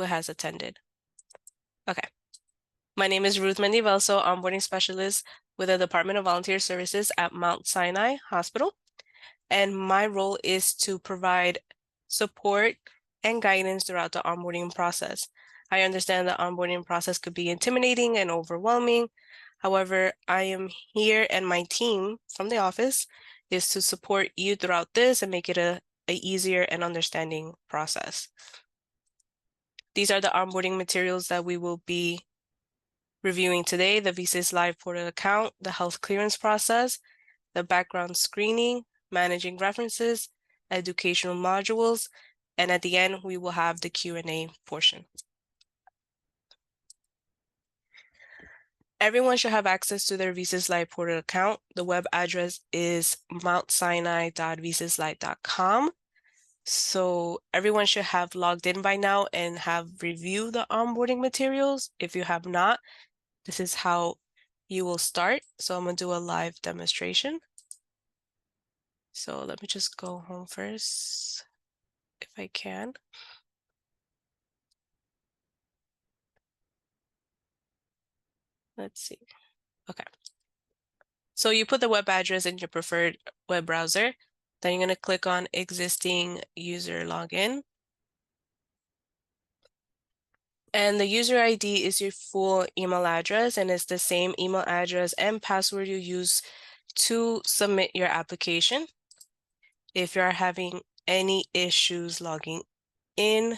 who has attended. Okay. My name is Ruth Mendivelso, onboarding specialist with the Department of Volunteer Services at Mount Sinai Hospital. And my role is to provide support and guidance throughout the onboarding process. I understand the onboarding process could be intimidating and overwhelming. However, I am here and my team from the office is to support you throughout this and make it a easier and understanding process. These are the onboarding materials that we will be reviewing today: the VSys Live Portal account, the health clearance process, the background screening, managing references, educational modules, and at the end, we will have the Q&A portion. Everyone should have access to their VSys Live Portal account. The web address is mountsinai.vsyslive.com. So everyone should have logged in by now and have reviewed the onboarding materials. If you have not, this is how you will start. So I'm going to do a live demonstration. So let me just go home first, if I can. Let's see. Okay. So you put the web address in your preferred web browser. Then you're going to click on existing user login. And the user ID is your full email address, and it's the same email address and password you use to submit your application. If you are having any issues logging in,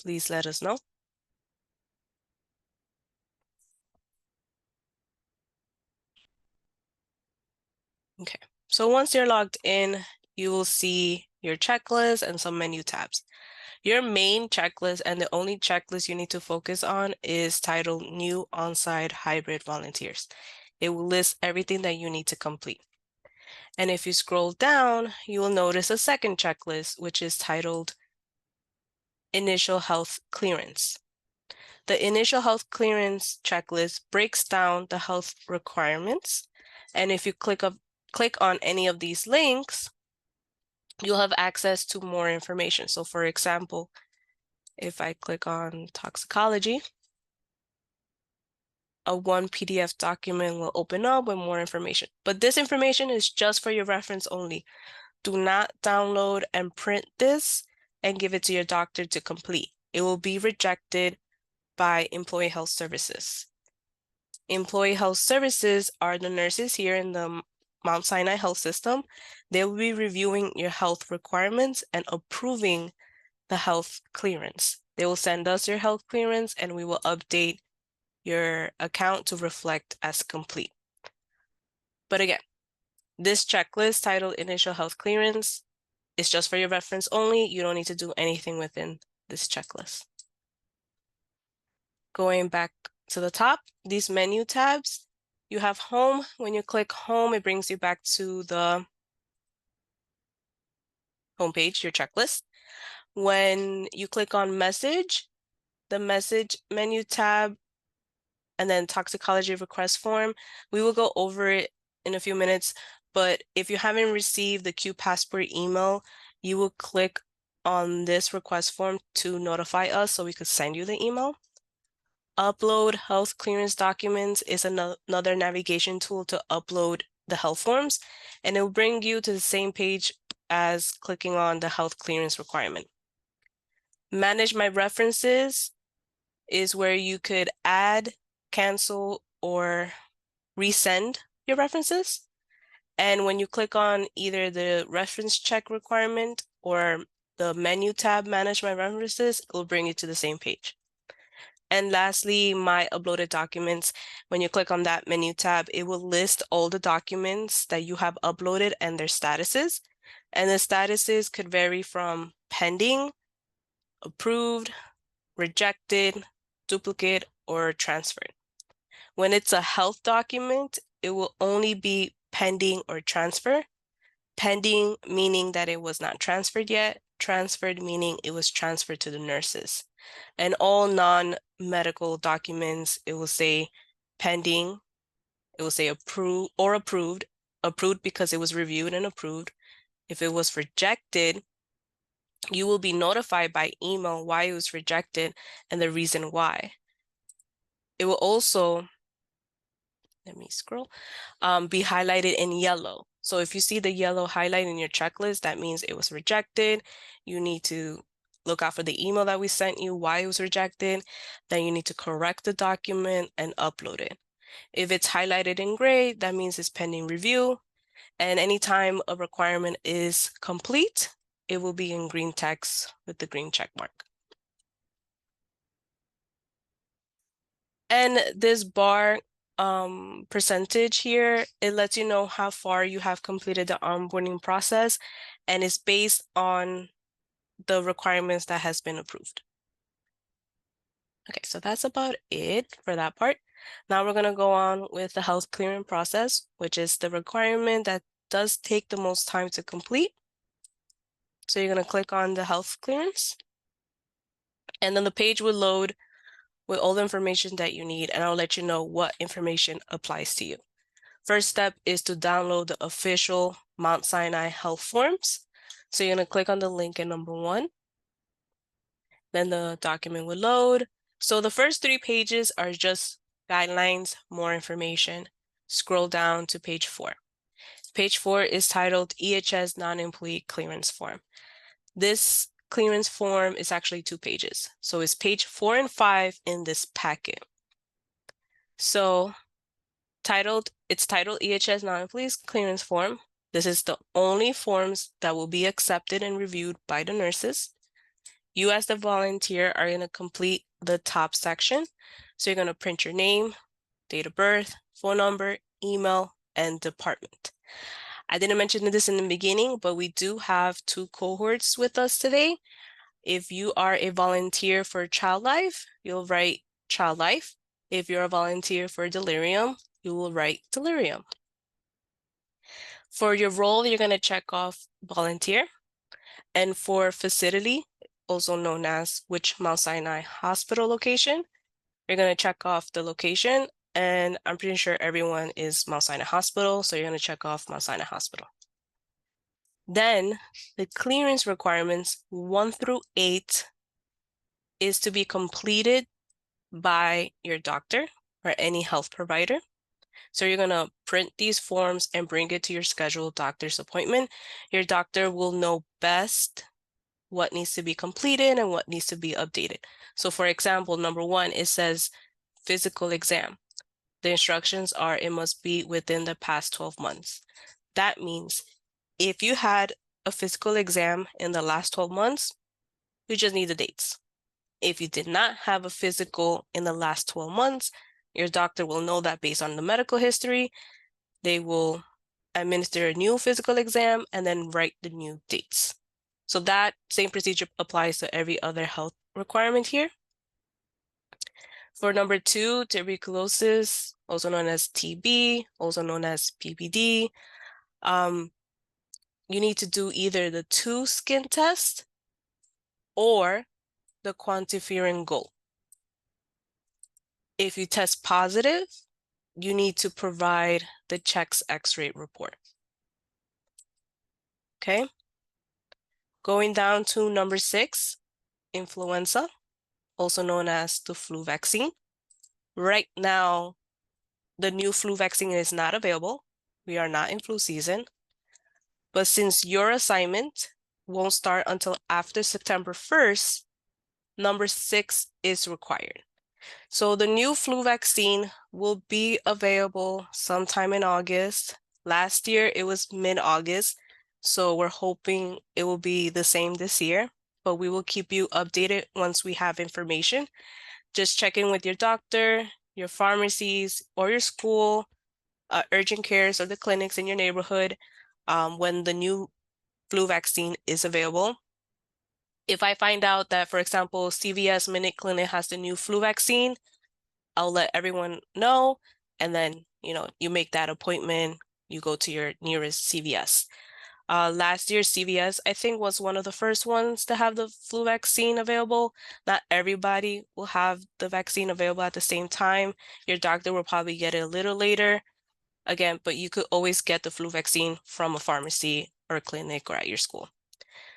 please let us know. Okay, so once you're logged in, you will see your checklist and some menu tabs. Your main checklist and the only checklist you need to focus on is titled New On-Site Hybrid Volunteers. It will list everything that you need to complete. And if you scroll down, you will notice a second checklist, which is titled Initial Health Clearance. The Initial Health Clearance checklist breaks down the health requirements. And if you click on any of these links, you'll have access to more information. So for example, if I click on toxicology, a one PDF document will open up with more information. But this information is just for your reference only. Do not download and print this and give it to your doctor to complete. It will be rejected by Employee Health Services. Employee Health Services are the nurses here in the Mount Sinai Health System. They will be reviewing your health requirements and approving the health clearance. They will send us your health clearance and we will update your account to reflect as complete. But again, this checklist titled Initial Health Clearance is just for your reference only. You don't need to do anything within this checklist. Going back to the top, these menu tabs, you have home. When you click home, it brings you back to the homepage, your checklist. When you click on message, the message menu tab, and then toxicology request form, we will go over it in a few minutes. But if you haven't received the Q Passport email, you will click on this request form to notify us so we could send you the email. Upload health clearance documents is another navigation tool to upload the health forms, and it will bring you to the same page as clicking on the health clearance requirement. Manage my references is where you could add, cancel, or resend your references. And when you click on either the reference check requirement or the menu tab, Manage My References, it will bring you to the same page. And lastly, My Uploaded Documents. When you click on that menu tab, it will list all the documents that you have uploaded and their statuses. And the statuses could vary from pending, approved, rejected, duplicate, or transferred. When it's a health document, it will only be pending or transfer. Pending meaning that it was not transferred yet, transferred meaning it was transferred to the nurses. And all non-medical documents, it will say pending, it will say approved or approved, approved because it was reviewed and approved. If it was rejected, you will be notified by email why it was rejected and the reason why. It will also, let me scroll, be highlighted in yellow. So if you see the yellow highlight in your checklist, that means it was rejected. You need to look out for the email that we sent you, why it was rejected. Then you need to correct the document and upload it. If it's highlighted in gray, that means it's pending review. And anytime a requirement is complete, it will be in green text with the green check mark. And this bar percentage here, it lets you know how far you have completed the onboarding process, and it's based on the requirements that has been approved. Okay, so that's about it for that part. Now we're going to go on with the health clearing process, which is the requirement that does take the most time to complete. So you're going to click on the health clearance, and then the page will load with all the information that you need, and I'll let you know what information applies to you. First step is to download the official Mount Sinai health forms. So you're going to click on the link in number 1. Then the document will load. So the first 3 pages are just guidelines, more information. Scroll down to page 4. Page 4 is titled EHS Non-Employee Clearance Form. This clearance form is actually 2 pages. So it's page 4 and 5 in this packet. So it's titled EHS Non-Employee Clearance Form. This is the only forms that will be accepted and reviewed by the nurses. You as the volunteer are going to complete the top section. So you're going to print your name, date of birth, phone number, email, and department. I didn't mention this in the beginning, but we do have 2 cohorts with us today. If you are a volunteer for Child Life, you'll write Child Life. If you're a volunteer for Delirium, you will write Delirium. For your role, you're going to check off volunteer. And for facility, also known as which Mount Sinai hospital location, you're going to check off the location. And I'm pretty sure everyone is Mount Sinai Hospital, so you're going to check off Mount Sinai Hospital. Then the clearance requirements 1 through 8 is to be completed by your doctor or any health provider. So you're going to print these forms and bring it to your scheduled doctor's appointment. Your doctor will know best what needs to be completed and what needs to be updated. So for example, number 1, it says physical exam. The instructions are it must be within the past 12 months. That means if you had a physical exam in the last 12 months, you just need the dates. If you did not have a physical in the last 12 months, your doctor will know that based on the medical history. They will administer a new physical exam and then write the new dates. So that same procedure applies to every other health requirement here. For number 2, tuberculosis, also known as TB, also known as PPD, you need to do either the 2 skin test or the quantiferin gold. If you test positive, you need to provide the checks X-ray report. Okay. Going down to number 6, influenza, also known as the flu vaccine. Right now, the new flu vaccine is not available. We are not in flu season. But since your assignment won't start until after September 1st, number 6 is required. So the new flu vaccine will be available sometime in August. Last year, it was mid-August. So we're hoping it will be the same this year, but we will keep you updated once we have information. Just check in with your doctor, your pharmacies, or your school, urgent cares, or the clinics in your neighborhood when the new flu vaccine is available. If I find out that, for example, CVS Minute Clinic has the new flu vaccine, I'll let everyone know, and then, you make that appointment, you go to your nearest CVS. Last year, CVS, I think, was one of the first ones to have the flu vaccine available. Not everybody will have the vaccine available at the same time. Your doctor will probably get it a little later. Again, but you could always get the flu vaccine from a pharmacy or a clinic or at your school.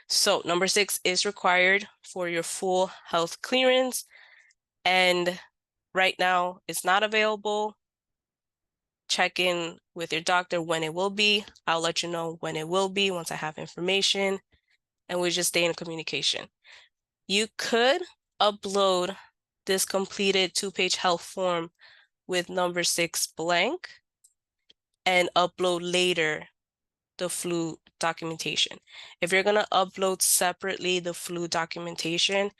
So number 6 is required for your full health clearance, and right now it's not available. Check in with your doctor when it will be. I'll let you know when it will be once I have information, and we just stay in communication. You could upload this completed 2-page health form with number 6 blank and upload later the flu documentation. If you're going to upload separately the flu documentation,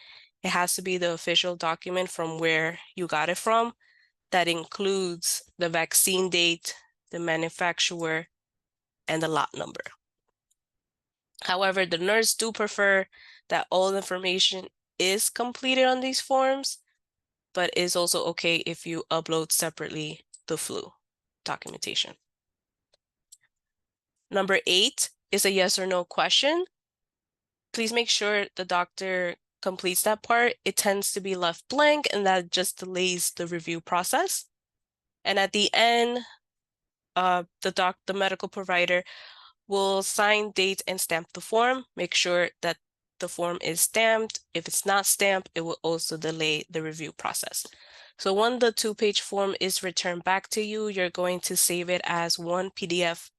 it has to be the official document from where you got it from that includes the vaccine date, the manufacturer, and the lot number. However, the nurse do prefer that all information is completed on these forms, but it's also okay if you upload separately the flu documentation. Number 8 is a yes or no question. Please make sure the doctor completes that part. It tends to be left blank, and that just delays the review process. And at the end, the medical provider will sign, date, and stamp the form. Make sure that the form is stamped. If it's not stamped, it will also delay the review process. So when the 2-page form is returned back to you, you're going to save it as one PDF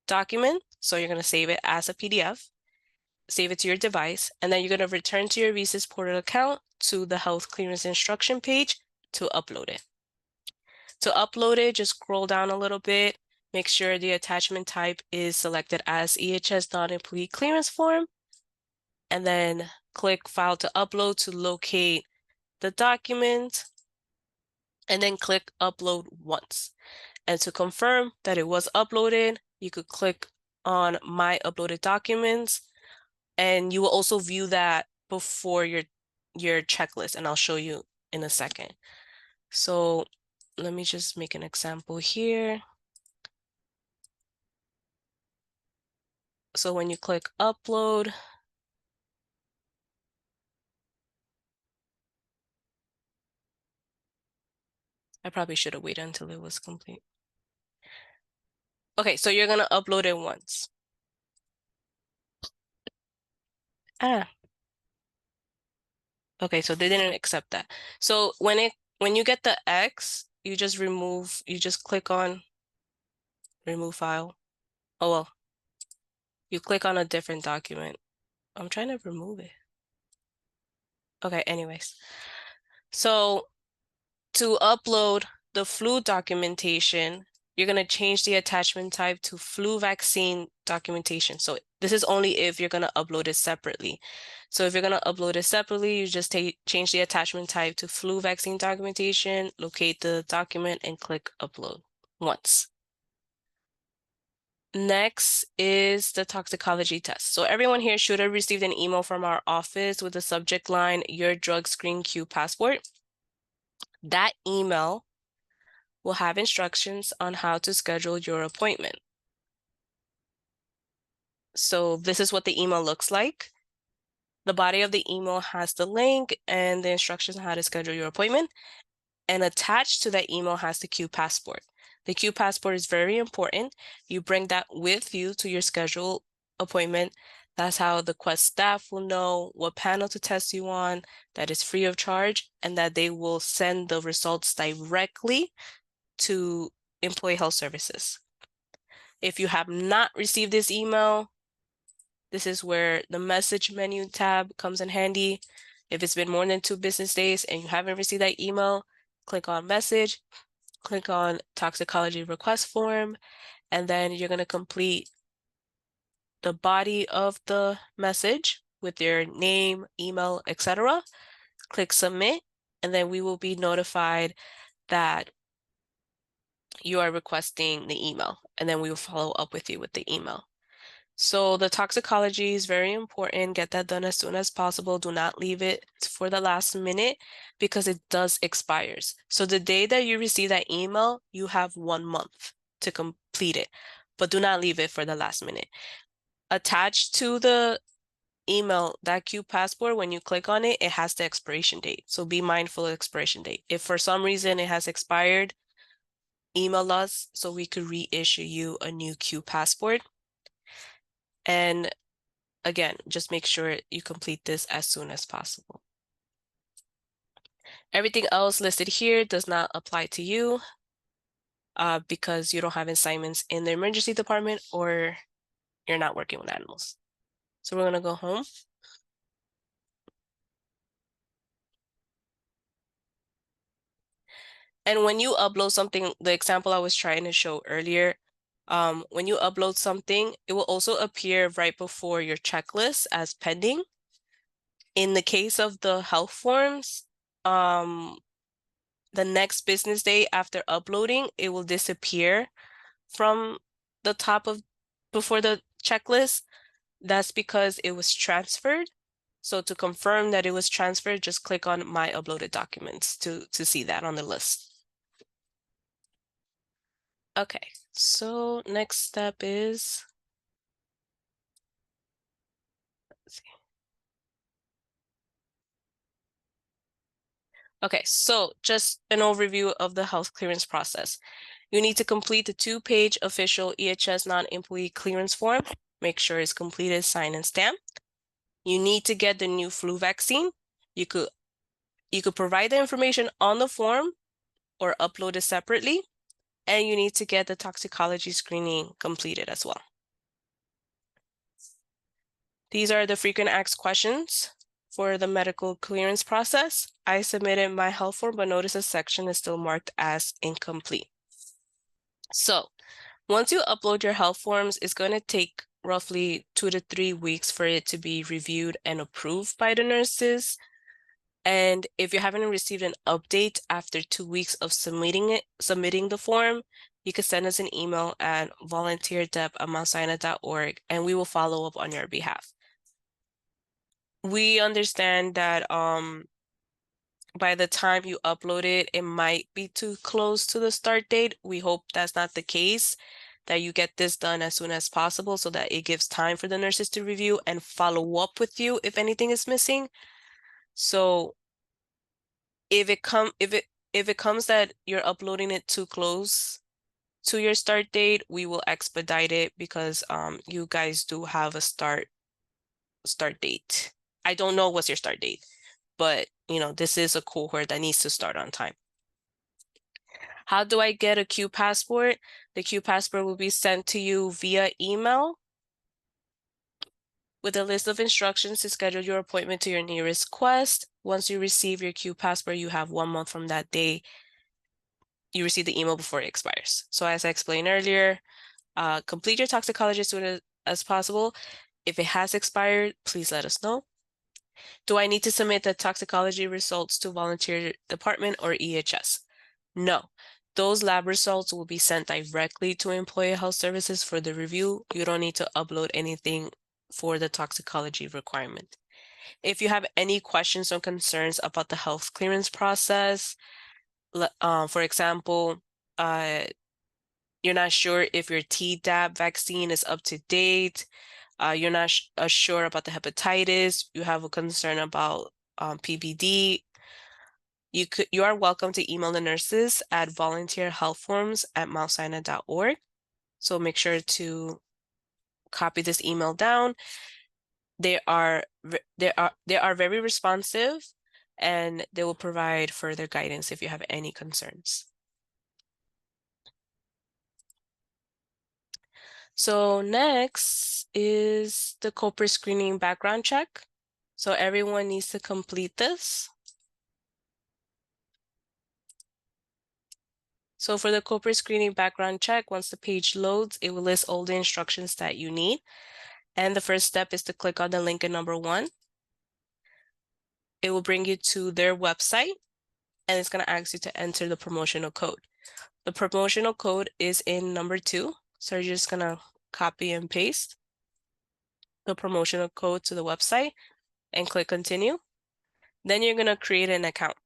document. So you're going to save it as a PDF, save it to your device, and then you're going to return to your VSys portal account to the health clearance instruction page to upload it. To upload it, just scroll down a little bit, make sure the attachment type is selected as EHS non-employee clearance form, and then click File to Upload to locate the document, and then click Upload Once. And to confirm that it was uploaded, you could click on My Uploaded Documents, and you will also view that before your checklist, and I'll show you in a second. So let me just make an example here. So when you click upload, I probably should have waited until it was complete. Okay, so you're gonna upload it once. Okay, so they didn't accept that. So when you get the X, you just click on remove file. Oh well, you click on a different document. I'm trying to remove it. Okay, anyways. So to upload the flu documentation, you're going to change the attachment type to flu vaccine documentation. So this is only if you're going to upload it separately. So if you're going to upload it separately, you just change the attachment type to flu vaccine documentation, locate the document, and click upload once. Next is the toxicology test. So everyone here should have received an email from our office with the subject line, Your Drug Screen Q Passport. That email will have instructions on how to schedule your appointment. So this is what the email looks like. The body of the email has the link and the instructions on how to schedule your appointment. And attached to that email has the Q Passport. The Q Passport is very important. You bring that with you to your scheduled appointment. That's how the Quest staff will know what panel to test you on, that is free of charge, and that they will send the results directly to Employee Health Services. If you have not received this email, this is where the message menu tab comes in handy. If it's been more than 2 business days and you haven't received that email, click on message, click on toxicology request form, and then you're going to complete the body of the message with your name, email, etc. Click submit, and then we will be notified that you are requesting the email, and then we will follow up with you with the email. So the toxicology is very important. Get that done as soon as possible. Do not leave it for the last minute because it does expires. So the day that you receive that email, you have 1 month to complete it, but do not leave it for the last minute. Attached to the email, that Q Passport, when you click on it, it has the expiration date. So be mindful of expiration date. If for some reason it has expired, email us so we could reissue you a new Q Passport. And again, just make sure you complete this as soon as possible. Everything else listed here does not apply to you because you don't have assignments in the emergency department or you're not working with animals. So we're going to go home. And when you upload something, the example I was trying to show earlier, when you upload something, it will also appear right before your checklist as pending. In the case of the health forms, the next business day after uploading, it will disappear from the top of before the checklist. That's because it was transferred. So to confirm that it was transferred, just click on My Uploaded Documents to see that on the list. Okay, so next step is, let's see. Okay, so just an overview of the health clearance process. You need to complete the 2-page official EHS non-employee clearance form. Make sure it's completed, signed, and stamped. You need to get the new flu vaccine. You could provide the information on the form or upload it separately. And you need to get the toxicology screening completed as well. These are the frequent asked questions for the medical clearance process. I submitted my health form, but notice a section is still marked as incomplete. So once you upload your health forms, it's going to take roughly 2 to 3 weeks for it to be reviewed and approved by the nurses. And if you haven't received an update after 2 weeks of submitting the form, you can send us an email at volunteerdep@mountsinai.org and we will follow up on your behalf. We understand that by the time you upload it, it might be too close to the start date. We hope that's not the case, that you get this done as soon as possible so that it gives time for the nurses to review and follow up with you if anything is missing. So if it comes that you're uploading it too close to your start date, we will expedite it because you guys do have a start date. I don't know what's your start date, but this is a cohort that needs to start on time. How do I get a Q passport? The Q passport will be sent to you via email with a list of instructions to schedule your appointment to your nearest quest. Once you receive your Q passport, you have 1 month from that day you receive the email before it expires. So as I explained earlier, complete your toxicology as soon as possible. If it has expired, please let us know. Do I need to submit the toxicology results to volunteer department or EHS? No. Those lab results will be sent directly to Employee Health Services for the review. You don't need to upload anything for the toxicology requirement. If you have any questions or concerns about the health clearance process, for example, you're not sure if your Tdap vaccine is up to date, you're not sure about the hepatitis, you have a concern about PBD, you are welcome to email the nurses at volunteerhealthforms@mountsinai.org. So make sure to copy this email down. They are very responsive and they will provide further guidance if you have any concerns. So next is the CPRI Screening background check. So everyone needs to complete this. So for the CPRI Screening background check, once the page loads, it will list all the instructions that you need. And the first step is to click on the link in number 1. It will bring you to their website and it's going to ask you to enter the promotional code. The promotional code is in number 2. So you're just going to copy and paste the promotional code to the website and click continue. Then you're going to create an account.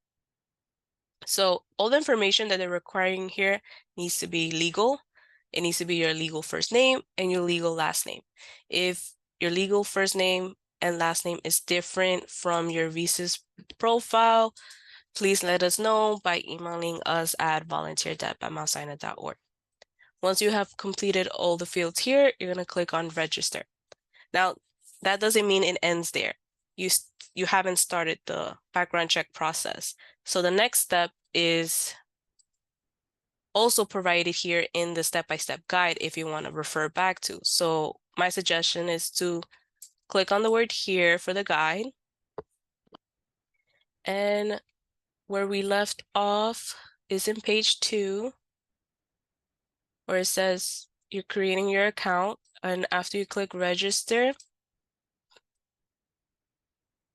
So all the information that they're requiring here needs to be legal. It needs to be your legal first name and your legal last name. If your legal first name and last name is different from your VSys profile, please let us know by emailing us at volunteerdep@mountsinai.org. Once you have completed all the fields here, you're going to click on register. Now, that doesn't mean it ends there. You haven't started the background check process. So the next step is also provided here in the step-by-step guide if you want to refer back to. So my suggestion is to click on the word here for the guide. And where we left off is in page 2, where it says you're creating your account. And after you click register,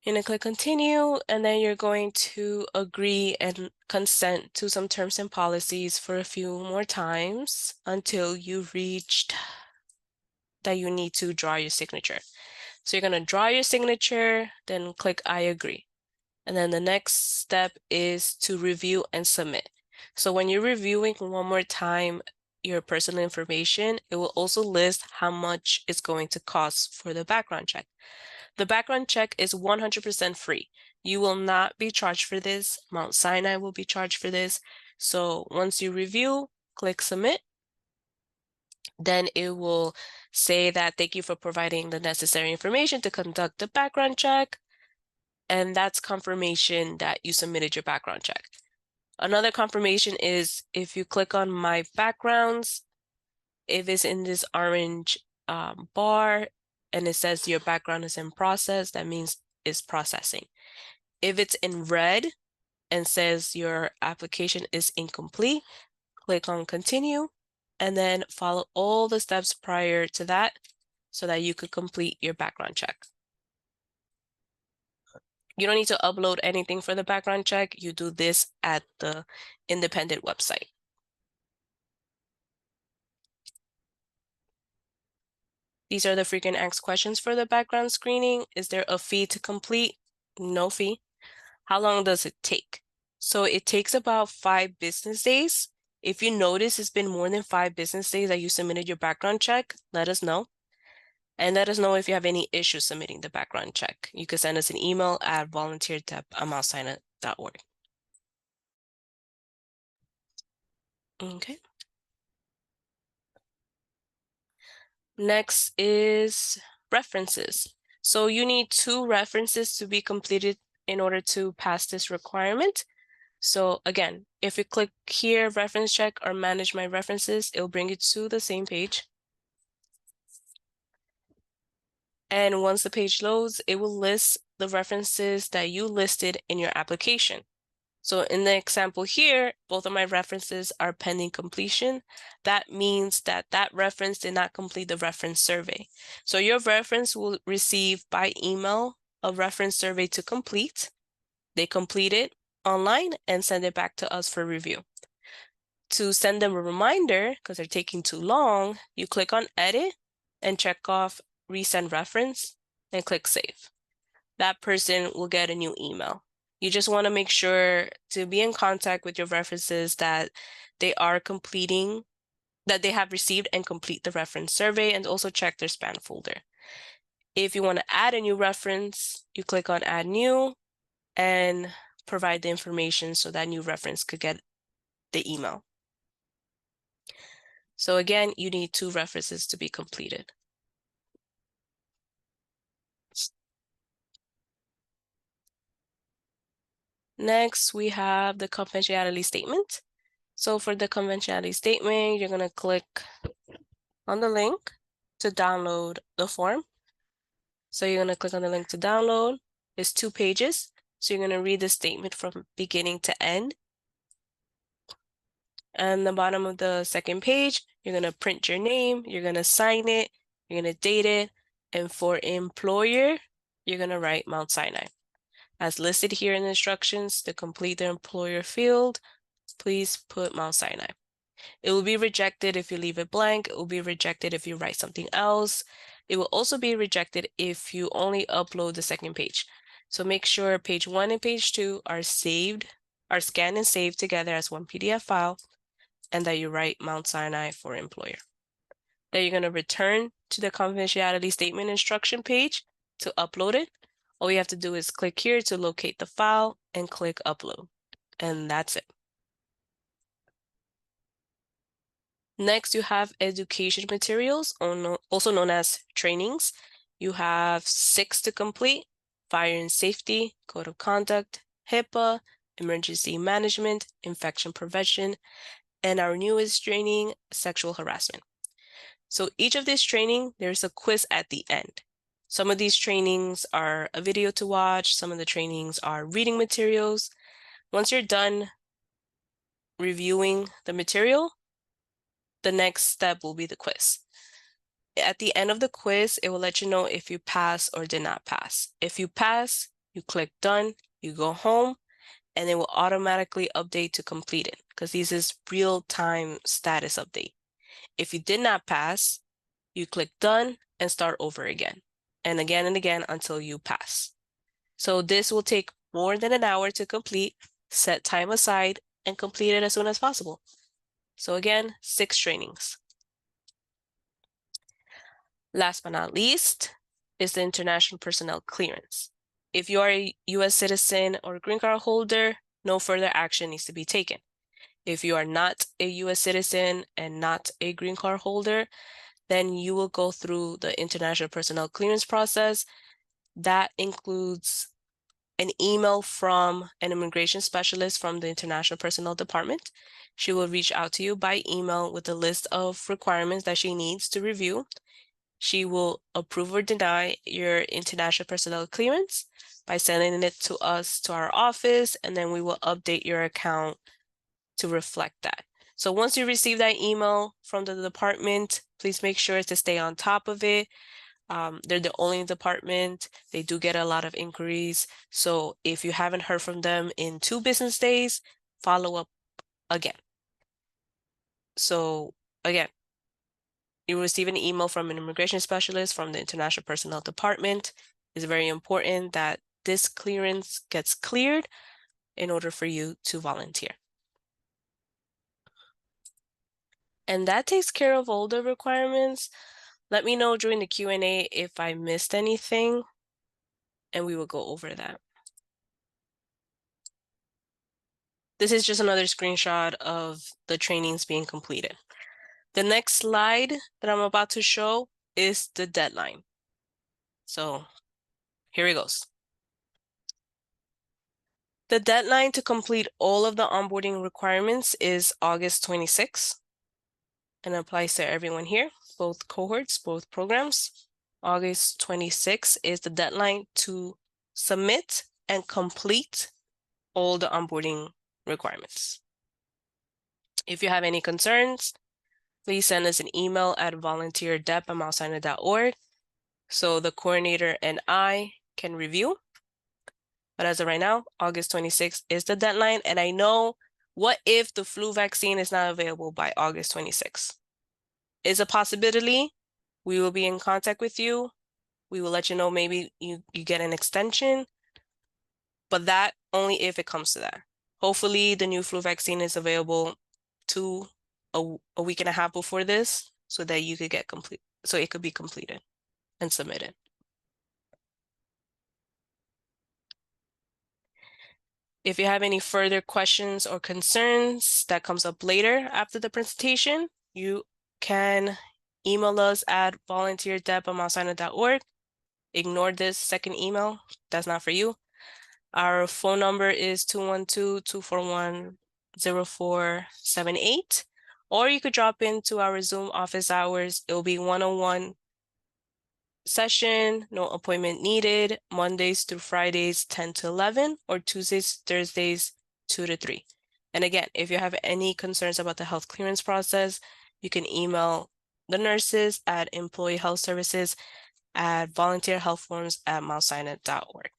you're going to click continue, and then you're going to agree and consent to some terms and policies for a few more times until you've reached that you need to draw your signature. So you're going to draw your signature, then click I agree. And then the next step is to review and submit. So when you're reviewing one more time your personal information, it will also list how much it's going to cost for the background check. The background check is 100% free. You will not be charged for this. Mount Sinai will be charged for this. So once you review, click submit. Then it will say that thank you for providing the necessary information to conduct the background check. And that's confirmation that you submitted your background check. Another confirmation is if you click on my backgrounds, if it's in this orange bar and it says your background is in process, that means it's processing. If it's in red and says your application is incomplete, click on continue and then follow all the steps prior to that so that you could complete your background check. You don't need to upload anything for the background check. You do this at the independent website. These are the frequent asked questions for the background screening. Is there a fee to complete? No fee. How long does it take? So it takes about 5 business days. If you notice it's been more than 5 business days that you submitted your background check, let us know. And let us know if you have any issues submitting the background check. You can send us an email at volunteer@mountsinai.org. Okay. Next is references. So you need 2 references to be completed in order to pass this requirement. So again, if you click here, reference check or manage my references, it'll bring you to the same page. And once the page loads, it will list the references that you listed in your application. So in the example here, both of my references are pending completion. That means that that reference did not complete the reference survey. So your reference will receive by email a reference survey to complete. They complete it online and send it back to us for review. To send them a reminder, because they're taking too long, you click on edit and check off resend reference and click save. That person will get a new email. You just want to make sure to be in contact with your references that they are completing, that they have received and complete the reference survey, and also check their spam folder. If you want to add a new reference, you click on add new and provide the information so that new reference could get the email. So again, you need 2 references to be completed. Next, we have the conventionality statement. So for the conventionality statement, you're going to click on the link to download the form. So you're going to click on the link to download. It's 2 pages. So you're going to read the statement from beginning to end. And the bottom of the second page, you're going to print your name, you're going to sign it, you're going to date it, and for employer, you're going to write Mount Sinai. As listed here in the instructions, to complete the employer field, please put Mount Sinai. It will be rejected if you leave it blank. It will be rejected if you write something else. It will also be rejected if you only upload the second page. So make sure page 1 and page 2 are scanned and saved together as one PDF file, and that you write Mount Sinai for employer. Then you're going to return to the confidentiality statement instruction page to upload it. All you have to do is click here to locate the file and click upload. And that's it. Next, you have education materials, also known as trainings. You have 6 to complete: fire and safety, code of conduct, HIPAA, emergency management, infection prevention, and our newest training, sexual harassment. So each of these training, there's a quiz at the end. Some of these trainings are a video to watch. Some of the trainings are reading materials. Once you're done reviewing the material, the next step will be the quiz. At the end of the quiz, it will let you know if you pass or did not pass. If you pass, you click done, you go home, and it will automatically update to completed because this is real-time status update. If you did not pass, you click done and start over again and again until you pass. So this will take more than an hour to complete. Set time aside and complete it as soon as possible. So again, 6 trainings. Last but not least is the international personnel clearance. If you are a U.S. citizen or green card holder, no further action needs to be taken. If you are not a U.S. citizen and not a green card holder, then you will go through the international personnel clearance process. That includes an email from an immigration specialist from the International Personnel Department. She will reach out to you by email with a list of requirements that she needs to review. She will approve or deny your international personnel clearance by sending it to us, to our office, and then we will update your account to reflect that. So once you receive that email from the department, please make sure to stay on top of it. They're the only department. They do get a lot of inquiries. So if you haven't heard from them in 2 business days, follow up again. So again, you receive an email from an immigration specialist from the International Personnel Department. It's very important that this clearance gets cleared in order for you to volunteer. And that takes care of all the requirements. Let me know during the Q&A if I missed anything, and we will go over that. This is just another screenshot of the trainings being completed. The next slide that I'm about to show is the deadline. So here it goes. The deadline to complete all of the onboarding requirements is August 26th, and applies to everyone here, both cohorts, both programs. August 26th is the deadline to submit and complete all the onboarding requirements. If you have any concerns, please send us an email at volunteerdep@mountsinai.org so the coordinator and I can review. But as of right now, August 26th is the deadline. And I know, what if the flu vaccine is not available by August 26th? It's a possibility. We will be in contact with you. We will let you know maybe you get an extension, but that only if it comes to that. Hopefully the new flu vaccine is available a week and a half before this so that you could get complete, so it could be completed and submitted. If you have any further questions or concerns that comes up later after the presentation, you can email us at volunteerdep@mountsinai.org. Ignore this second email. That's not for you. Our phone number is 212-241-0478, or you could drop into our Zoom office hours. It will be 1-on-1 session, no appointment needed, Mondays through Fridays, 10 to 11, or Tuesdays, Thursdays, 2 to 3. And again, if you have any concerns about the health clearance process, you can email the nurses at employee health services at volunteerhealthforms@mountsinai.org.